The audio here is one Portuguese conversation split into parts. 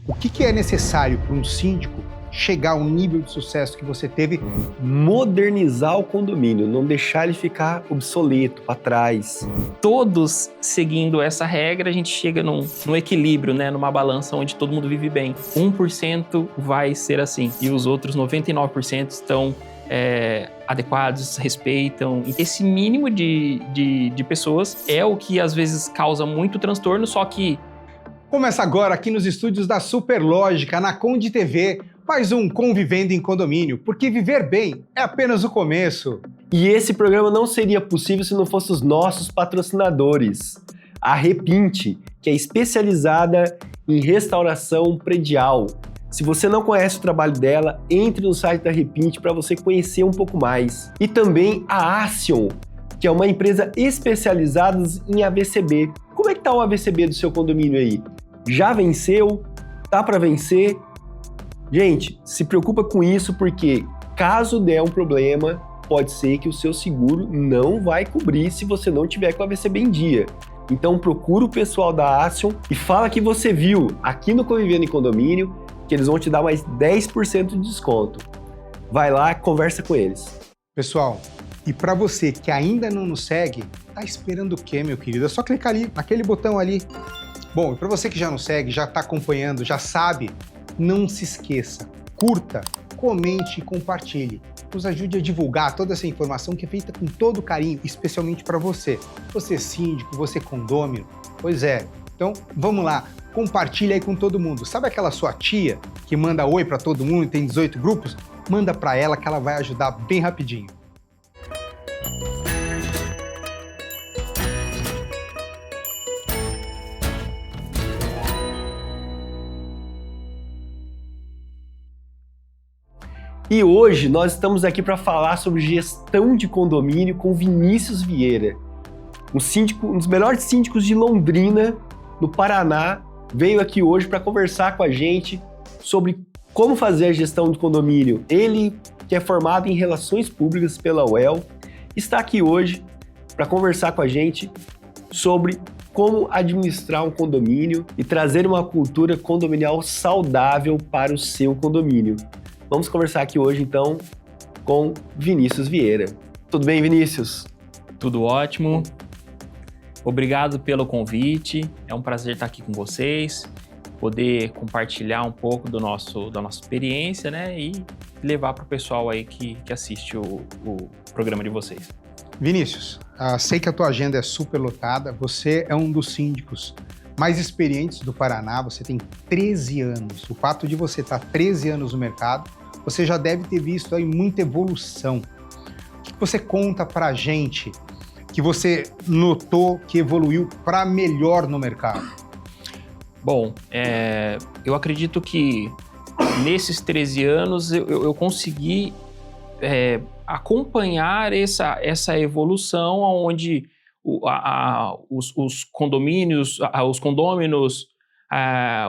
O que é necessário para um síndico chegar ao nível de sucesso que você teve? Modernizar o condomínio, não deixar ele ficar obsoleto, para trás. Todos seguindo essa regra, a gente chega num equilíbrio, né? Numa balança onde todo mundo vive bem. 1% vai ser assim, e os outros 99% estão adequados, respeitam. Esse mínimo de pessoas é o que às vezes causa muito transtorno, só que... Começa agora aqui nos estúdios da Superlógica, na Conde TV, mais um Convivendo em Condomínio, porque viver bem é apenas o começo. E esse programa não seria possível se não fosse os nossos patrocinadores. A Repinte, que é especializada em restauração predial. Se você não conhece o trabalho dela, entre no site da Repinte para você conhecer um pouco mais. E também a Action, que é uma empresa especializada em AVCB. Como é que tá o AVCB do seu condomínio aí? Já venceu? Tá para vencer? Gente, se preocupa com isso porque caso der um problema, pode ser que o seu seguro não vai cobrir se você não tiver com o AVCB em dia. Então procura o pessoal da Action e fala que você viu aqui no Convivendo em Condomínio que eles vão te dar mais 10% de desconto. Vai lá, conversa com eles. Pessoal, e para você que ainda não nos segue, tá esperando o quê, meu querido? É só clicar ali, naquele botão ali. Bom, e para você que já nos segue, já tá acompanhando, já sabe, não se esqueça, curta, comente e compartilhe. Nos ajude a divulgar toda essa informação que é feita com todo carinho, especialmente para você. Você síndico, você condômino. Pois é, então vamos lá, compartilha aí com todo mundo. Sabe aquela sua tia que manda oi para todo mundo e tem 18 grupos? Manda para ela que ela vai ajudar bem rapidinho. E hoje nós estamos aqui para falar sobre gestão de condomínio com Vinícius Vieira. Um dos melhores síndicos de Londrina, no Paraná, veio aqui hoje para conversar com a gente sobre como fazer a gestão de condomínio. Ele, que é formado em Relações Públicas pela UEL, está aqui hoje para conversar com a gente sobre como administrar um condomínio e trazer uma cultura condominial saudável para o seu condomínio. Vamos conversar aqui hoje, então, com Vinícius Vieira. Tudo bem, Vinícius? Tudo ótimo. Obrigado pelo convite. É um prazer estar aqui com vocês, poder compartilhar um pouco da nossa experiência, né? E levar para o pessoal aí que assiste o programa de vocês. Vinícius, sei que a tua agenda é super lotada. Você é um dos síndicos mais experientes do Paraná, você tem 13 anos. O fato de você estar 13 anos no mercado, você já deve ter visto aí muita evolução. O que você conta pra gente que você notou que evoluiu para melhor no mercado? Bom, eu acredito que nesses 13 anos eu consegui acompanhar essa evolução onde os condomínios, os condôminos,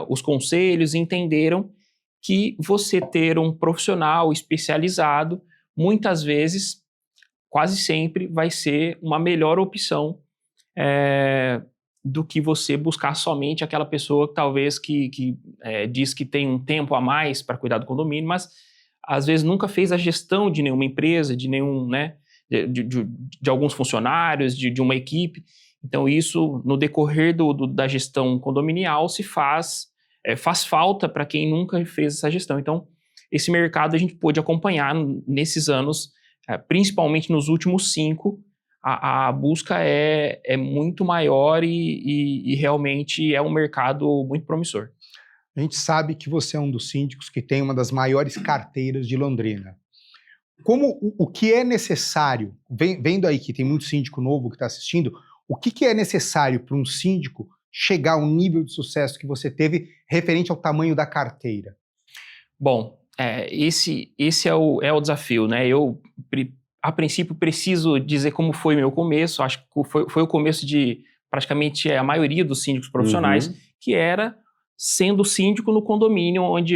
os conselhos entenderam que você ter um profissional especializado, muitas vezes, quase sempre, vai ser uma melhor opção do que você buscar somente aquela pessoa que talvez que diz que tem um tempo a mais para cuidar do condomínio, mas às vezes nunca fez a gestão de nenhuma empresa, de nenhum, né, de alguns funcionários, de uma equipe. Então isso, no decorrer da gestão condominial, faz falta para quem nunca fez essa gestão. Então, esse mercado a gente pôde acompanhar nesses anos, principalmente nos últimos 5, a busca é muito maior e realmente é um mercado muito promissor. A gente sabe que você é um dos síndicos que tem uma das maiores carteiras de Londrina. O que é necessário, vendo aí que tem muito síndico novo que está assistindo, o que é necessário para um síndico chegar ao nível de sucesso que você teve referente ao tamanho da carteira? Bom, esse é o desafio, né? Eu, a princípio, preciso dizer como foi meu começo. Acho que foi o começo de praticamente a maioria dos síndicos profissionais, que era sendo síndico no condomínio onde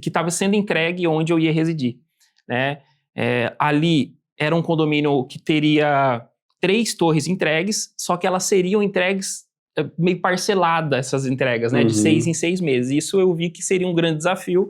que estava sendo entregue onde eu ia residir, né? Ali era um condomínio que teria 3 torres entregues, só que elas seriam entregues meio parcelada essas entregas, né? De 6 em 6 meses. Isso eu vi que seria um grande desafio.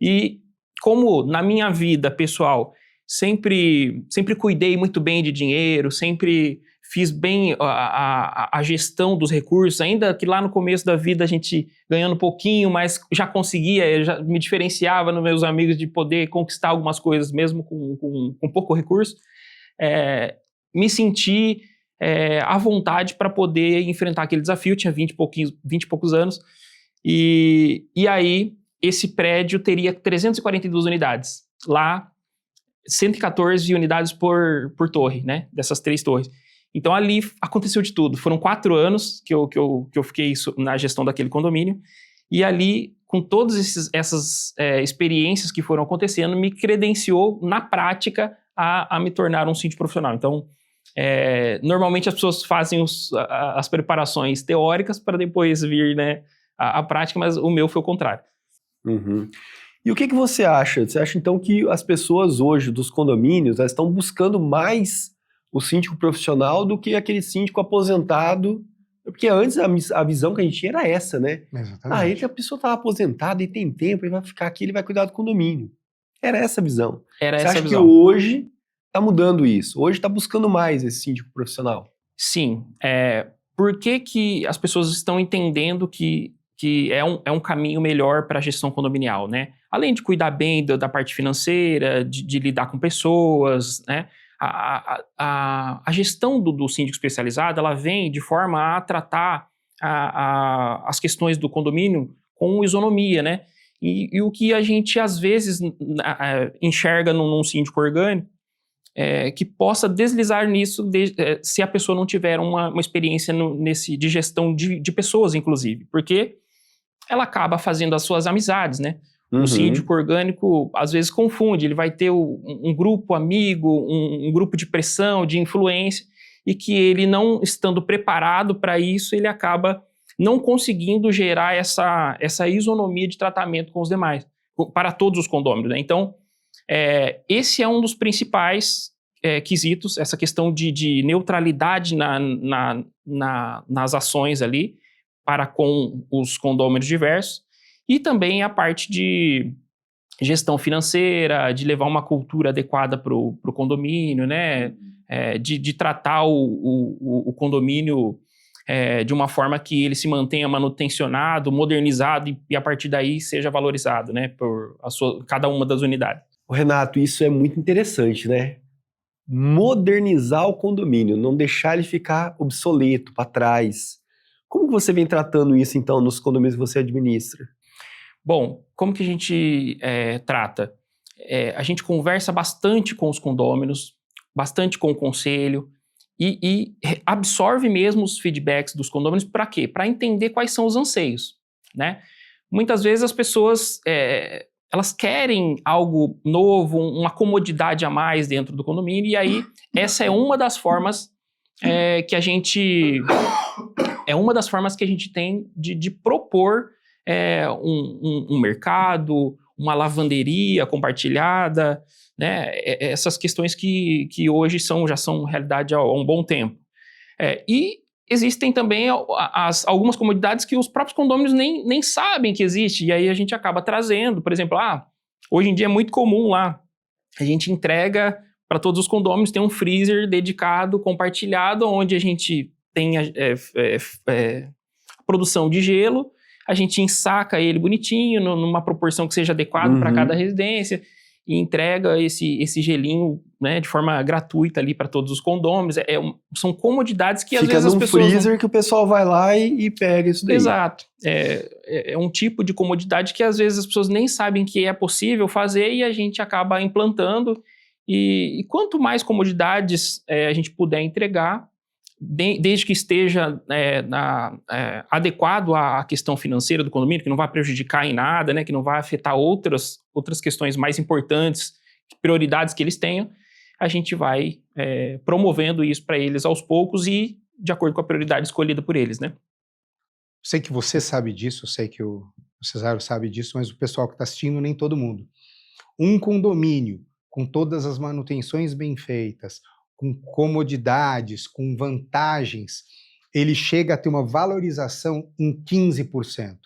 E como na minha vida pessoal sempre cuidei muito bem de dinheiro, sempre fiz bem a gestão dos recursos, ainda que lá no começo da vida a gente ganhando um pouquinho, mas já conseguia, já me diferenciava nos meus amigos de poder conquistar algumas coisas mesmo com pouco recurso, me senti à vontade para poder enfrentar aquele desafio. Tinha 20 e poucos anos, e aí esse prédio teria 342 unidades. Lá, 114 unidades por torre, né? Dessas 3 torres. Então ali aconteceu de tudo. Foram 4 anos que eu fiquei na gestão daquele condomínio, e ali, com todas essas experiências que foram acontecendo, me credenciou na prática a me tornar um síndico profissional. Então, normalmente as pessoas fazem as preparações teóricas para depois vir, né, a prática, mas o meu foi o contrário. Uhum. E o que você acha? Você acha então que as pessoas hoje dos condomínios, elas estão buscando mais o síndico profissional do que aquele síndico aposentado? Porque antes a visão que a gente tinha era essa, né? Exatamente. A pessoa está aposentada e tem tempo, ele vai ficar aqui, ele vai cuidar do condomínio. Era essa a visão. Era Você essa acha visão. que hoje está mudando isso? Hoje está buscando mais esse síndico profissional? Sim. Por que as pessoas estão entendendo que é um caminho melhor para a gestão condominial, né? Além de cuidar bem da parte financeira, de lidar com pessoas, né? A gestão do síndico especializado, ela vem de forma a tratar as questões do condomínio com isonomia, né? E o que a gente, às vezes, enxerga num síndico orgânico, que possa deslizar nisso se a pessoa não tiver uma experiência de gestão de pessoas, inclusive. Porque ela acaba fazendo as suas amizades, né? Uhum. O síndico orgânico, às vezes, confunde. Ele vai ter um grupo amigo, um grupo de pressão, de influência, e que ele, não estando preparado para isso, ele acaba não conseguindo gerar essa isonomia de tratamento com os demais, para todos os condôminos, né? Então, esse é um dos principais quesitos, essa questão de neutralidade nas ações ali, para com os condôminos diversos, e também a parte de gestão financeira, de levar uma cultura adequada para o condomínio, né? De tratar o condomínio de uma forma que ele se mantenha manutencionado, modernizado e a partir daí seja valorizado, né? Por cada uma das unidades. Renato, isso é muito interessante, né? Modernizar o condomínio, não deixar ele ficar obsoleto, para trás. Como que você vem tratando isso, então, nos condomínios que você administra? Bom, como que a gente trata? A gente conversa bastante com os condôminos, bastante com o conselho e absorve mesmo os feedbacks dos condôminos. Para quê? Para entender quais são os anseios, né? Muitas vezes as pessoas elas querem algo novo, uma comodidade a mais dentro do condomínio, e aí essa é uma das formas que a gente tem de propor um mercado, uma lavanderia compartilhada, né? Essas questões que hoje já são realidade há um bom tempo. E existem também algumas comodidades que os próprios condôminos nem sabem que existe, e aí a gente acaba trazendo. Por exemplo, hoje em dia é muito comum lá, a gente entrega para todos os condôminos, tem um freezer dedicado, compartilhado, onde a gente tem a produção de gelo, a gente ensaca ele bonitinho, numa proporção que seja adequada para cada residência, e entrega esse gelinho, né, de forma gratuita ali para todos os condôminos. São comodidades que às vezes as pessoas... Fica num freezer que o pessoal vai lá e pega isso daí. Exato. É um tipo de comodidade que às vezes as pessoas nem sabem que é possível fazer e a gente acaba implantando. E quanto mais comodidades a gente puder entregar, desde que esteja adequado à questão financeira do condomínio, que não vai prejudicar em nada, né, que não vai afetar outras questões mais importantes, prioridades que eles tenham, a gente vai promovendo isso para eles aos poucos e de acordo com a prioridade escolhida por eles, né? Sei que você sabe disso, sei que o Cesário sabe disso, mas o pessoal que está assistindo, nem todo mundo. Um condomínio com todas as manutenções bem feitas, com comodidades, com vantagens, ele chega a ter uma valorização em 15%.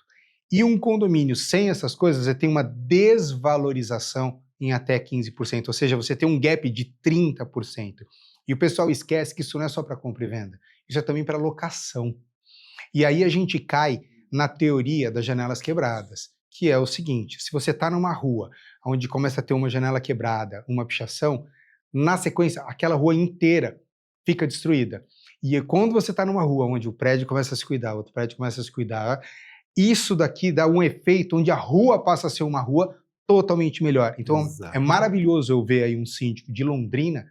E um condomínio sem essas coisas, você tem uma desvalorização em até 15%, ou seja, você tem um gap de 30%. E o pessoal esquece que isso não é só para compra e venda, isso é também para locação. E aí a gente cai na teoria das janelas quebradas, que é o seguinte: se você está numa rua onde começa a ter uma janela quebrada, uma pichação, na sequência, aquela rua inteira fica destruída. E quando você está numa rua onde o prédio começa a se cuidar, outro prédio começa a se cuidar, isso daqui dá um efeito onde a rua passa a ser uma rua totalmente melhor. Então, Exato. é maravilhoso eu ver aí um síndico de Londrina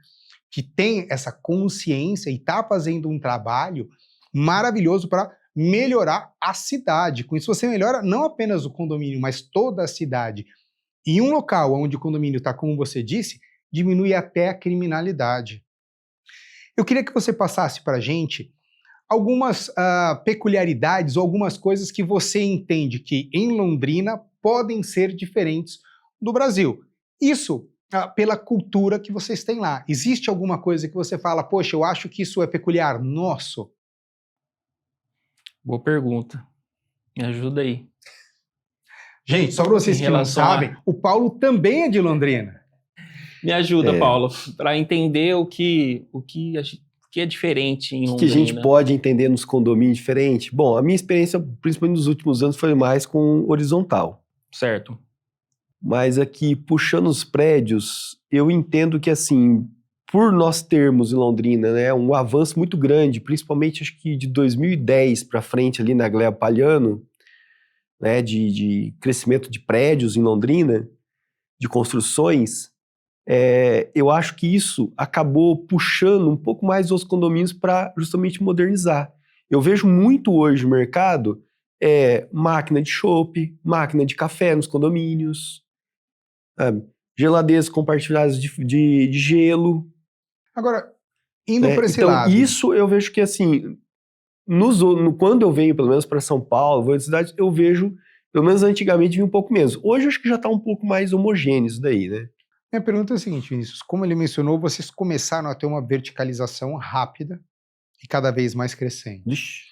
que tem essa consciência e está fazendo um trabalho maravilhoso para melhorar a cidade. Com isso, você melhora não apenas o condomínio, mas toda a cidade. E um local onde o condomínio está, como você disse, diminui até a criminalidade. Eu queria que você passasse para a gente algumas peculiaridades ou algumas coisas que você entende que em Londrina podem ser diferentes do Brasil. Isso pela cultura que vocês têm lá. Existe alguma coisa que você fala, poxa, eu acho que isso é peculiar nosso? Boa pergunta. Me ajuda aí. Gente, só para vocês Em que não relação a- sabem, o Paulo também é de Londrina. Me ajuda, É. Paulo, para entender o que é diferente em O Londrina. que a gente pode entender nos condomínios diferentes? Bom, a minha experiência, principalmente nos últimos anos, foi mais com horizontal. Certo. Mas aqui, puxando os prédios, eu entendo que, assim, por nós termos em Londrina, né, um avanço muito grande, principalmente acho que de 2010 para frente, ali na Gleba Palhano, né, de crescimento de prédios em Londrina, de construções, eu acho que isso acabou puxando um pouco mais os condomínios para justamente modernizar. Eu vejo muito hoje no mercado máquina de chopp, máquina de café nos condomínios, sabe? Geladeiras compartilhadas de gelo. Agora, indo Né? para esse Então, lado... isso eu vejo que, assim, quando eu venho, pelo menos para São Paulo, vou em cidades, eu vejo, pelo menos antigamente, vi um pouco menos. Hoje, acho que já está um pouco mais homogêneo isso daí, né? Minha pergunta é a seguinte, Vinícius, como ele mencionou, vocês começaram a ter uma verticalização rápida e cada vez mais crescente. Vixe.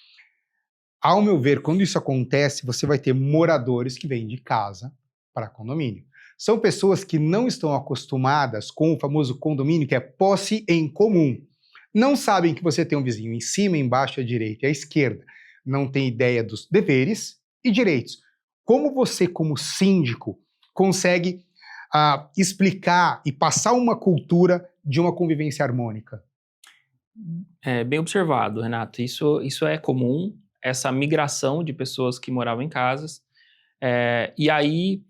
Ao meu ver, quando isso acontece, você vai ter moradores que vêm de casa para condomínio. São pessoas que não estão acostumadas com o famoso condomínio, que é posse em comum. Não sabem que você tem um vizinho em cima, embaixo, à direita e à esquerda. Não tem ideia dos deveres e direitos. Como você, como síndico, consegue explicar e passar uma cultura de uma convivência harmônica? Bem observado, Renato. Isso é comum, essa migração de pessoas que moravam em casas. E aí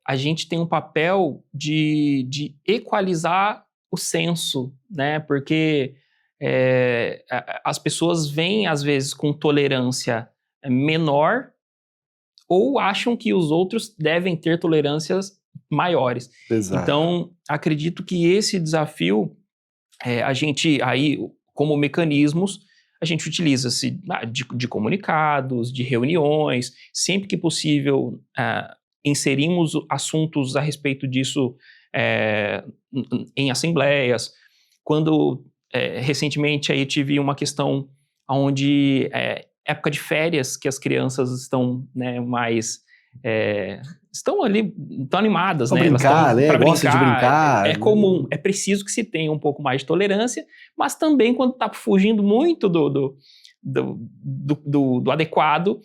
a gente tem um papel de equalizar o censo, né? Porque as pessoas vêm, às vezes, com tolerância menor ou acham que os outros devem ter tolerâncias maiores. Exato. Então, acredito que esse desafio, a gente aí, como mecanismos, a gente utiliza-se de comunicados, de reuniões, sempre que possível inserimos assuntos a respeito disso em assembleias. Quando recentemente aí tive uma questão onde época de férias, que as crianças estão mais... estão ali, estão animadas, Pra né? brincar, Elas né? pra Gosta de brincar. É comum, é preciso que se tenha um pouco mais de tolerância, mas também quando está fugindo muito do adequado.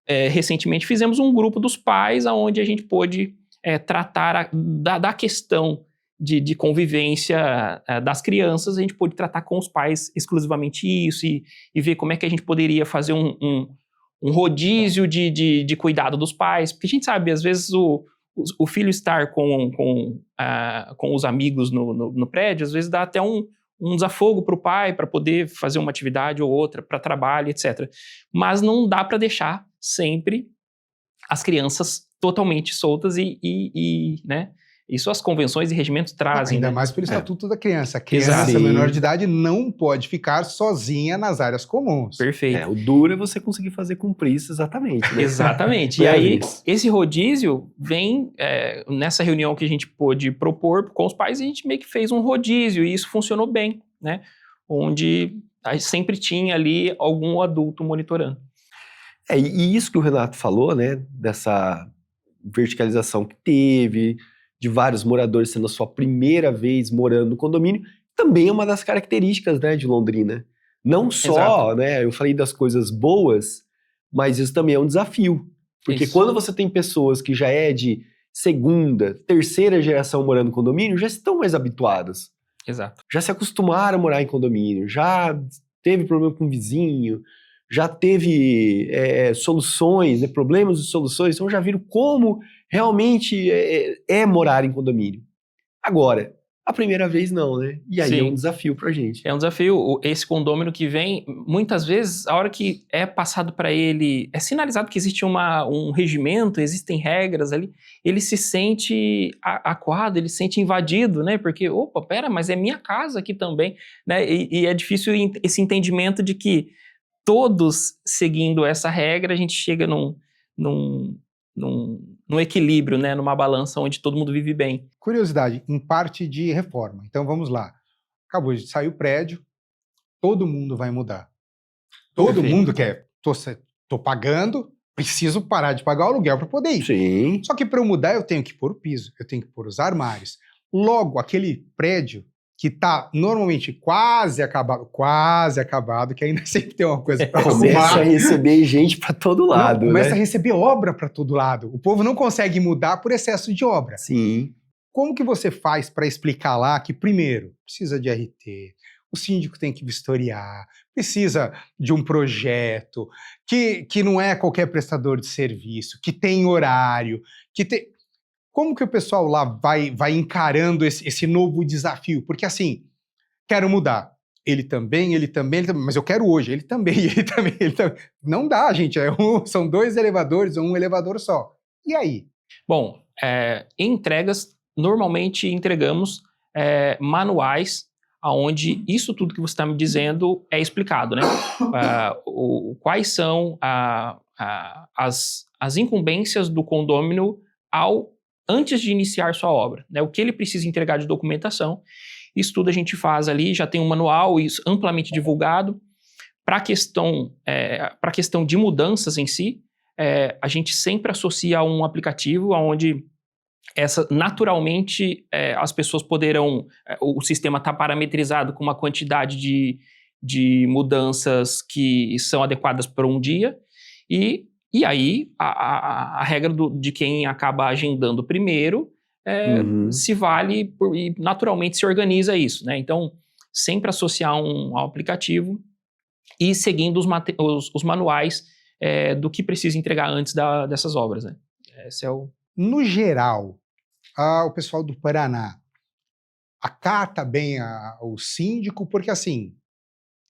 Recentemente fizemos um grupo dos pais onde a gente pôde tratar da questão de convivência das crianças, a gente pôde tratar com os pais exclusivamente isso e ver como é que a gente poderia fazer um rodízio de cuidado dos pais, porque a gente sabe, às vezes o filho estar com os amigos no prédio, às vezes dá até um desafogo para o pai, para poder fazer uma atividade ou outra, para trabalho, etc. Mas não dá para deixar sempre as crianças totalmente soltas né? Isso as convenções e regimentos trazem. Ainda né? mais pelo Estatuto da Criança. A criança Exato. menor de idade não pode ficar sozinha nas áreas comuns. Perfeito. O duro é você conseguir fazer cumprir isso exatamente. Né? Exatamente. E aí, esse rodízio vem nessa reunião que a gente pôde propor com os pais, a gente meio que fez um rodízio e isso funcionou bem, né? Onde aí sempre tinha ali algum adulto monitorando. E isso que o Renato falou, né, dessa verticalização que teve, de vários moradores sendo a sua primeira vez morando no condomínio, também é uma das características, né, de Londrina. Não só, né, eu falei das coisas boas, mas isso também é um desafio. Porque quando você tem pessoas que já é de segunda, terceira geração morando no condomínio, já estão mais habituadas. Exato. Já se acostumaram a morar em condomínio, já teve problema com o vizinho, já teve soluções, né, problemas e soluções, então já viram como realmente é morar em condomínio. Agora, a primeira vez não, né? E aí é um desafio pra gente. É um desafio. Esse condômino que vem, muitas vezes, a hora que é passado para ele, é sinalizado que existe um regimento, existem regras ali, ele se sente acuado, ele se sente invadido, né? Porque, opa, pera, mas é minha casa aqui também, né? E é difícil esse entendimento de que todos seguindo essa regra, a gente chega num equilíbrio, né? Numa balança onde todo mundo vive bem. Curiosidade, em parte de reforma. Então vamos lá. Acabou de sair o prédio, todo mundo vai mudar. Todo mundo quer. Tô pagando, preciso parar de pagar o aluguel para poder ir. Sim. Só que para eu mudar, eu tenho que pôr o piso, eu tenho que pôr os armários. Logo, aquele prédio que tá normalmente quase acabado, que ainda sempre tem uma coisa para arrumar. Começa a receber gente para todo lado, começa né? a receber obra para todo lado. O povo não consegue mudar por excesso de obra. Sim. Como que você faz para explicar lá que, primeiro, precisa de RT, o síndico tem que vistoriar, precisa de um projeto, que não é qualquer prestador de serviço, que tem horário, que tem... Como que o pessoal lá vai encarando esse novo desafio? Porque assim, quero mudar. Ele também, mas eu quero hoje. Ele também. Não dá, gente. São 2 elevadores ou um elevador só. E aí? Bom, em entregas, normalmente entregamos manuais onde isso tudo que você está me dizendo é explicado, né? Quais são as incumbências do condômino antes de iniciar sua obra, né? O que ele precisa entregar de documentação. Isso tudo a gente faz ali, já tem um manual isso amplamente divulgado. Para a questão de mudanças em si, a gente sempre associa a um aplicativo onde naturalmente as pessoas poderão... o sistema está parametrizado com uma quantidade de mudanças que são adequadas para um dia e aí a regra de quem acaba agendando primeiro se vale e naturalmente se organiza isso, né? Então, sempre associar ao aplicativo e seguindo os manuais do que precisa entregar antes dessas obras, né? Esse é o... No geral, o pessoal do Paraná acata bem o síndico, porque assim,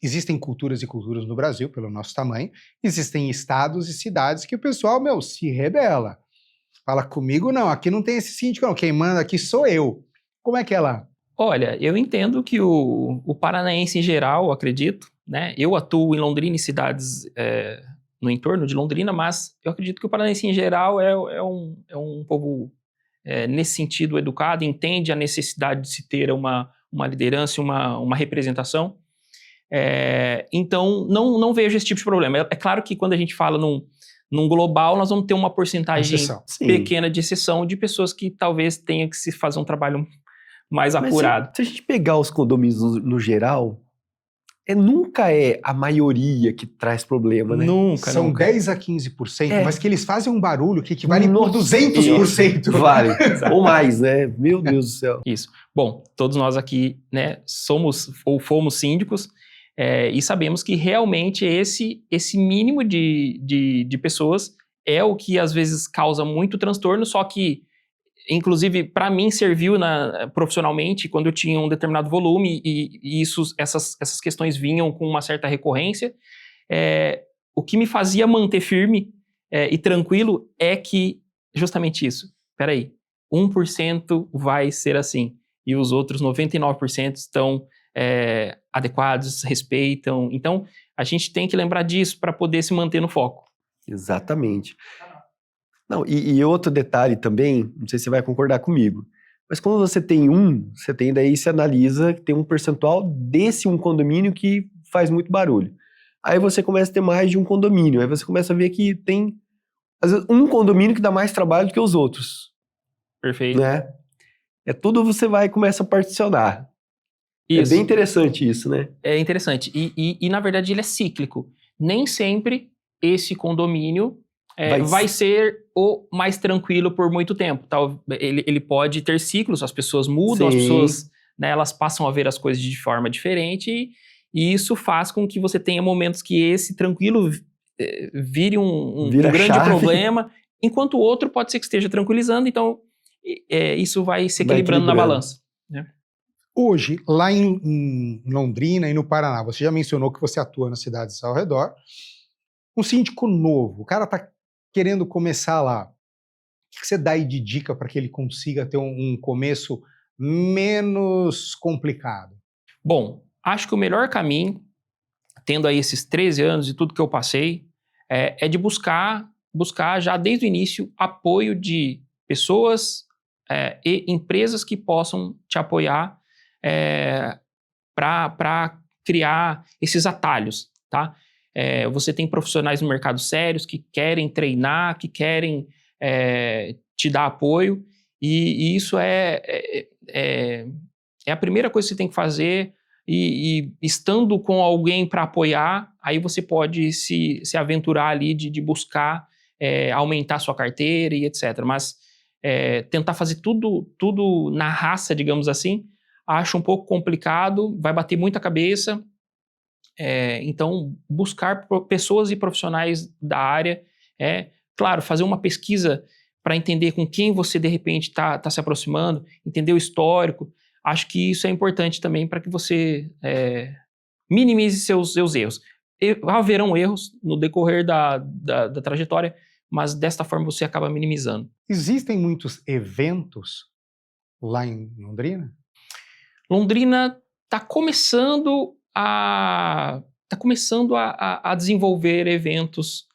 existem culturas e culturas no Brasil, pelo nosso tamanho, existem estados e cidades que o pessoal, se rebela. Fala, comigo não, aqui não tem esse síndico não, quem manda aqui sou eu. Como é que é lá? Olha, eu entendo que o paranaense em geral, acredito, né? Eu atuo em Londrina e cidades no entorno de Londrina, mas eu acredito que o paranaense em geral é um povo, nesse sentido, educado, entende a necessidade de se ter uma liderança, uma representação. Então, não vejo esse tipo de problema. É claro que quando a gente fala num global, nós vamos ter uma porcentagem pequena de exceção de pessoas que talvez tenham que se fazer um trabalho mais apurado. Se a gente pegar os condomínios no geral, nunca é a maioria que traz problema, né? São 10 a 15%, mas que eles fazem um barulho que equivale por 200%. Vale, ou mais, né? Meu Deus do céu. Isso. Bom, todos nós aqui, né, somos ou fomos síndicos, e sabemos que realmente esse mínimo de pessoas é o que às vezes causa muito transtorno, só que, inclusive, para mim serviu profissionalmente quando eu tinha um determinado volume e essas questões vinham com uma certa recorrência. O que me fazia manter firme e tranquilo é que, justamente isso, peraí, 1% vai ser assim e os outros 99% estão adequados, respeitam. Então, a gente tem que lembrar disso para poder se manter no foco. Exatamente. Não, e outro detalhe também, não sei se você vai concordar comigo, mas quando você tem você analisa que tem um percentual desse condomínio que faz muito barulho. Aí você começa a ter mais de um condomínio, aí você começa a ver que tem, às vezes, um condomínio que dá mais trabalho do que os outros, Perfeito. né? É tudo você vai e começa a particionar. Isso. É bem interessante isso, né? É interessante. E, na verdade, ele é cíclico. Nem sempre esse condomínio vai ser o mais tranquilo por muito tempo. Ele pode ter ciclos, as pessoas mudam, as pessoas, né, elas passam a ver as coisas de forma diferente, e isso faz com que você tenha momentos que esse tranquilo vire um grande problema, enquanto o outro pode ser que esteja tranquilizando, então isso vai se equilibrando na balança. Né? Hoje, lá em Londrina e no Paraná, você já mencionou que você atua nas cidades ao redor. Um síndico novo, o cara está querendo começar lá. O que você dá aí de dica para que ele consiga ter um começo menos complicado? Bom, acho que o melhor caminho, tendo aí esses 13 anos e tudo que eu passei, é de buscar já desde o início apoio de pessoas e empresas que possam te apoiar para criar esses atalhos, tá? Você tem profissionais no mercado sérios que querem treinar, que querem te dar apoio, e isso é a primeira coisa que você tem que fazer, e estando com alguém para apoiar, aí você pode se aventurar ali de buscar aumentar sua carteira e etc. Mas tentar fazer tudo na raça, digamos assim, acho um pouco complicado, vai bater muita cabeça. Então, buscar pessoas e profissionais da área, claro, fazer uma pesquisa para entender com quem você, de repente, está se aproximando, entender o histórico. Acho que isso é importante também para que você minimize seus erros. Haverão erros no decorrer da trajetória, mas desta forma você acaba minimizando. Existem muitos eventos lá em Londrina? Londrina está começando a desenvolver eventos.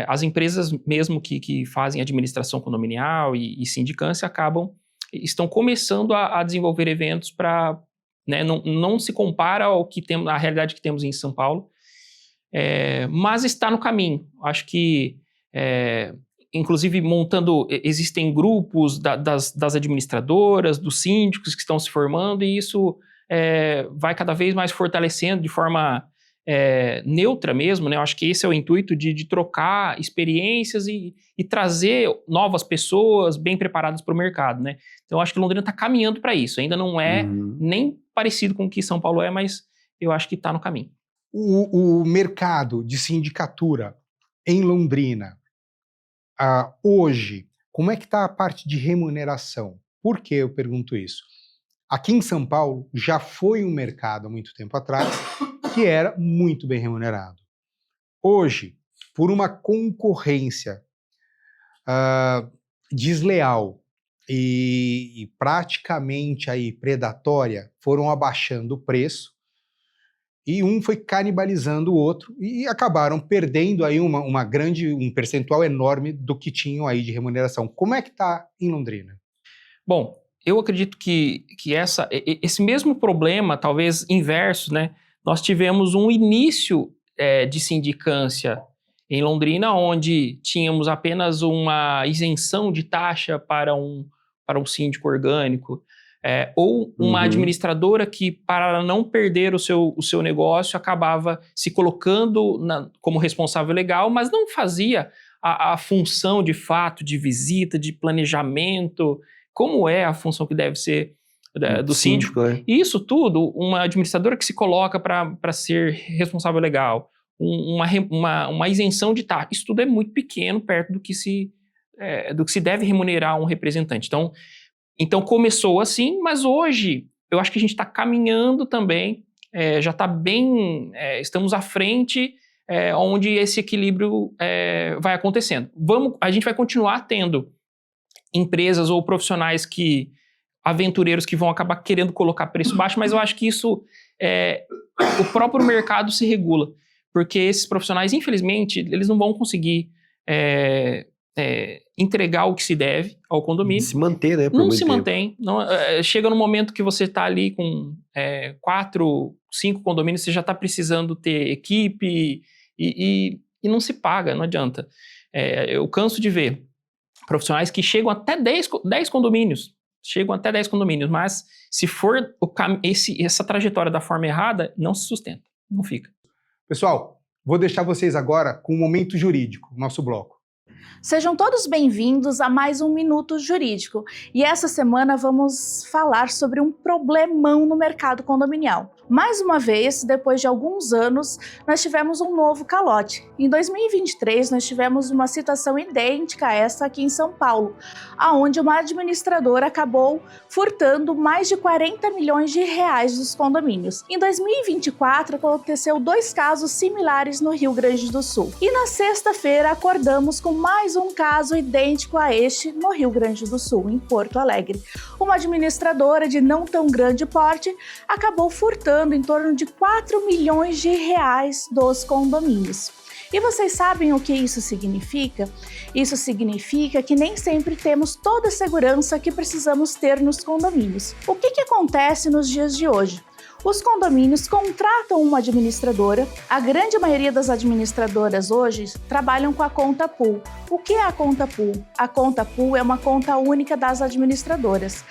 As empresas mesmo que fazem administração condominial e sindicância estão começando a desenvolver eventos para, né, não se compara ao que temos, à realidade que temos em São Paulo, mas está no caminho. Acho que inclusive existem grupos das administradoras, dos síndicos que estão se formando, e isso vai cada vez mais fortalecendo de forma neutra mesmo, né? Eu acho que esse é o intuito de trocar experiências e trazer novas pessoas bem preparadas para o mercado, né? Então, eu acho que Londrina está caminhando para isso. Ainda não é nem parecido com o que São Paulo é, mas eu acho que está no caminho. O mercado de sindicatura em Londrina, hoje, como é que está a parte de remuneração? Por que eu pergunto isso? Aqui em São Paulo já foi um mercado há muito tempo atrás que era muito bem remunerado. Hoje, por uma concorrência desleal e praticamente aí predatória, foram abaixando o preço e um foi canibalizando o outro e acabaram perdendo aí um percentual enorme do que tinham aí de remuneração. Como é que está em Londrina? Bom, eu acredito que esse mesmo problema, talvez inverso, né? Nós tivemos um início de sindicância em Londrina, onde tínhamos apenas uma isenção de taxa para um síndico orgânico, ou uma administradora que, para não perder o seu negócio, acabava se colocando como responsável legal, mas não fazia a função de fato de visita, de planejamento, como é a função que deve ser do síndico. Né? E isso tudo, uma administradora que se coloca para ser responsável legal, uma isenção de taxa, isso tudo é muito pequeno perto do que se deve remunerar um representante. Então começou assim, mas hoje eu acho que a gente está caminhando também, já está bem, estamos à frente, onde esse equilíbrio vai acontecendo. A gente vai continuar tendo empresas ou profissionais aventureiros que vão acabar querendo colocar preço baixo, mas eu acho que isso, o próprio mercado se regula, porque esses profissionais, infelizmente, eles não vão conseguir entregar o que se deve ao condomínio. Se manter, né? Não se mantém. Chega no momento que você está ali com 5 condomínios, você já está precisando ter equipe e não se paga, não adianta. Eu canso de ver profissionais que chegam até 10 condomínios, mas se for essa trajetória da forma errada, não se sustenta, não fica. Pessoal, vou deixar vocês agora com o Momento Jurídico, nosso bloco. Sejam todos bem-vindos a mais um Minuto Jurídico. E essa semana vamos falar sobre um problemão no mercado condominial. Mais uma vez, depois de alguns anos, nós tivemos um novo calote. Em 2023, nós tivemos uma situação idêntica a essa aqui em São Paulo, onde uma administradora acabou furtando mais de 40 milhões de reais dos condomínios. Em 2024, aconteceu 2 casos similares no Rio Grande do Sul. E na sexta-feira, acordamos com mais um caso idêntico a este no Rio Grande do Sul, em Porto Alegre. Uma administradora de não tão grande porte acabou furtando em torno de 4 milhões de reais dos condomínios. E vocês sabem o que isso significa? Isso significa que nem sempre temos toda a segurança que precisamos ter nos condomínios. O que acontece nos dias de hoje? Os condomínios contratam uma administradora. A grande maioria das administradoras hoje trabalham com a conta pool. O que é a conta pool? A conta pool é uma conta única das administradoras,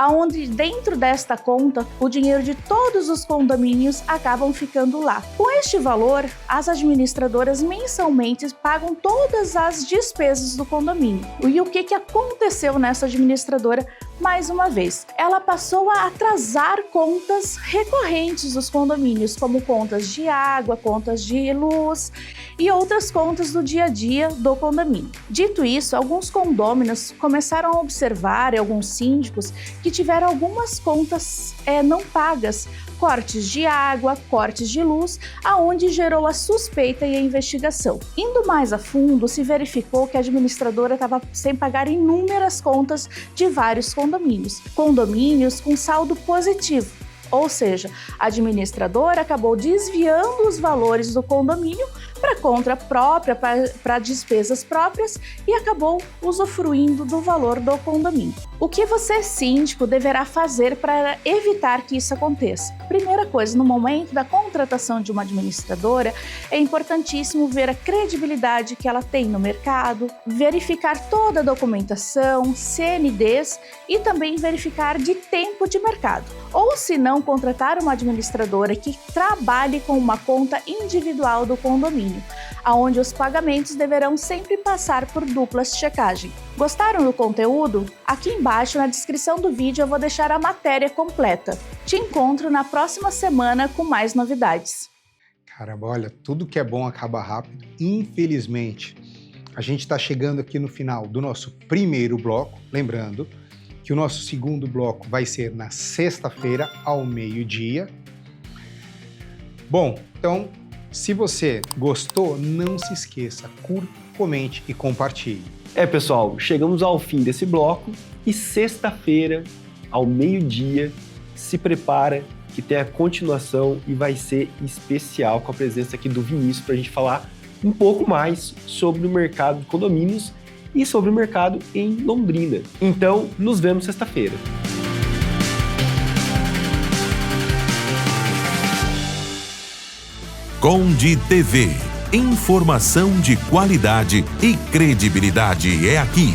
onde dentro desta conta o dinheiro de todos os condomínios acabam ficando lá. Com este valor, as administradoras mensalmente pagam todas as despesas do condomínio. E o que aconteceu nessa administradora? Mais uma vez, ela passou a atrasar contas recorrentes dos condomínios, como contas de água, contas de luz e outras contas do dia a dia do condomínio. Dito isso, alguns condôminos começaram a observar, alguns síndicos, que tiveram algumas contas não pagas, cortes de água, cortes de luz, aonde gerou a suspeita e a investigação. Indo mais a fundo, se verificou que a administradora estava sem pagar inúmeras contas de vários condomínios com saldo positivo. Ou seja, a administradora acabou desviando os valores do condomínio para conta própria, para despesas próprias e acabou usufruindo do valor do condomínio. O que você, síndico, deverá fazer para evitar que isso aconteça? Primeira coisa, no momento da contratação de uma administradora, é importantíssimo ver a credibilidade que ela tem no mercado, verificar toda a documentação, CNDs e também verificar de tempo de mercado. Ou se não, contratar uma administradora que trabalhe com uma conta individual do condomínio, onde os pagamentos deverão sempre passar por duplas checagem. Gostaram do conteúdo? Aqui embaixo na descrição do vídeo eu vou deixar a matéria completa. Te encontro na próxima semana com mais novidades. Caramba, olha, tudo que é bom acaba rápido. Infelizmente, a gente está chegando aqui no final do nosso primeiro bloco. Lembrando que o nosso segundo bloco vai ser na sexta-feira, ao meio-dia. Bom, então, se você gostou, não se esqueça, curta, comente e compartilhe. Pessoal, chegamos ao fim desse bloco e sexta-feira, ao meio-dia, se prepara que tem a continuação e vai ser especial com a presença aqui do Vinícius para a gente falar um pouco mais sobre o mercado de condomínios e sobre o mercado em Londrina. Então, nos vemos sexta-feira. Conde TV. Informação de qualidade e credibilidade é aqui.